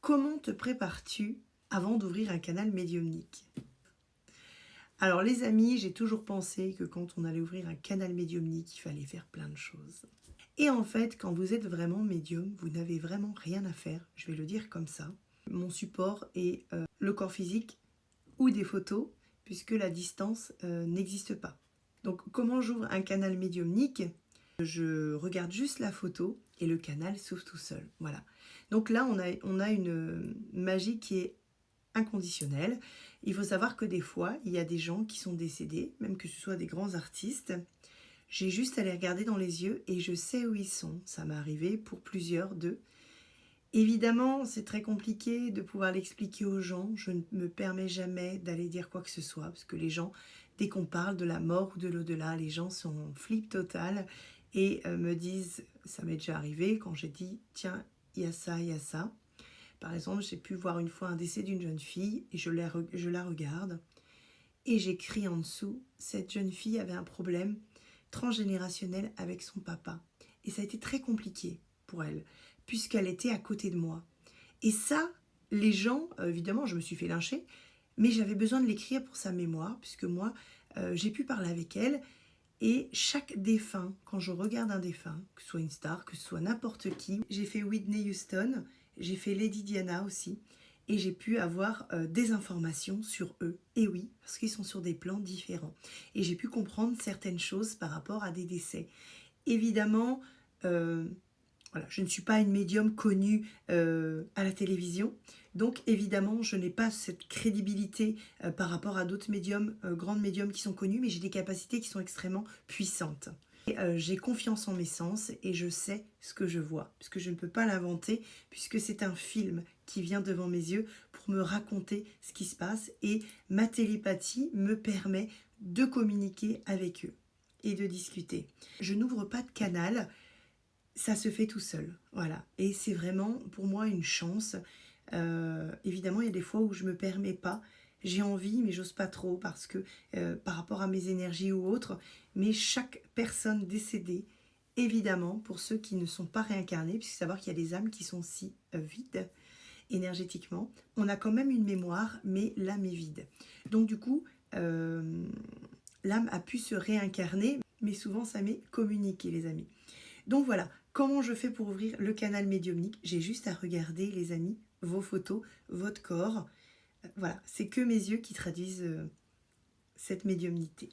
Comment te prépares-tu avant d'ouvrir un canal médiumnique? Alors les amis, j'ai toujours pensé que quand on allait ouvrir un canal médiumnique, il fallait faire plein de choses. Et en fait, quand vous êtes vraiment médium, vous n'avez vraiment rien à faire, je vais le dire comme ça. Mon support est le corps physique ou des photos, puisque la distance n'existe pas. Donc comment j'ouvre un canal médiumnique? Je regarde juste la photo et le canal s'ouvre tout seul. Voilà. Donc là, on a une magie qui est inconditionnelle. Il faut savoir que des fois, il y a des gens qui sont décédés, même que ce soit des grands artistes. J'ai juste à les regarder dans les yeux et je sais où ils sont. Ça m'est arrivé pour plusieurs d'eux. Évidemment, c'est très compliqué de pouvoir l'expliquer aux gens. Je ne me permets jamais d'aller dire quoi que ce soit, parce que les gens, dès qu'on parle de la mort ou de l'au-delà, les gens sont en flip total et me disent, ça m'est déjà arrivé quand j'ai dit, tiens, il y a ça, il y a ça. Par exemple, j'ai pu voir une fois un décès d'une jeune fille et je la regarde et j'écris en dessous, cette jeune fille avait un problème transgénérationnel avec son papa. Et ça a été très compliqué pour elle, puisqu'elle était à côté de moi. Et ça, les gens, évidemment, je me suis fait lyncher, mais j'avais besoin de l'écrire pour sa mémoire, puisque moi, j'ai pu parler avec elle. Et chaque défunt, quand je regarde un défunt, que ce soit une star, que ce soit n'importe qui, j'ai fait Whitney Houston, j'ai fait Lady Diana aussi, et j'ai pu avoir des informations sur eux. Et oui, parce qu'ils sont sur des plans différents. Et j'ai pu comprendre certaines choses par rapport à des décès. Évidemment, voilà, je ne suis pas une médium connue à la télévision, donc évidemment je n'ai pas cette crédibilité par rapport à d'autres médiums, grandes médiums qui sont connues, mais j'ai des capacités qui sont extrêmement puissantes. J'ai confiance en mes sens et je sais ce que je vois, puisque je ne peux pas l'inventer, puisque c'est un film qui vient devant mes yeux pour me raconter ce qui se passe et ma télépathie me permet de communiquer avec eux et de discuter. Je n'ouvre pas de canal, ça se fait tout seul, voilà. Et c'est vraiment pour moi une chance. Évidemment, il y a des fois où je ne me permets pas. J'ai envie, mais j'ose pas trop parce que par rapport à mes énergies ou autres. Mais chaque personne décédée, évidemment, pour ceux qui ne sont pas réincarnés, puisque savoir qu'il y a des âmes qui sont si vides énergétiquement, on a quand même une mémoire, mais l'âme est vide. Donc du coup, l'âme a pu se réincarner, mais souvent ça m'est communiqué, les amis. Donc voilà, comment je fais pour ouvrir le canal médiumnique? J'ai juste à regarder, les amis, vos photos, votre corps. Voilà, c'est que mes yeux qui traduisent cette médiumnité.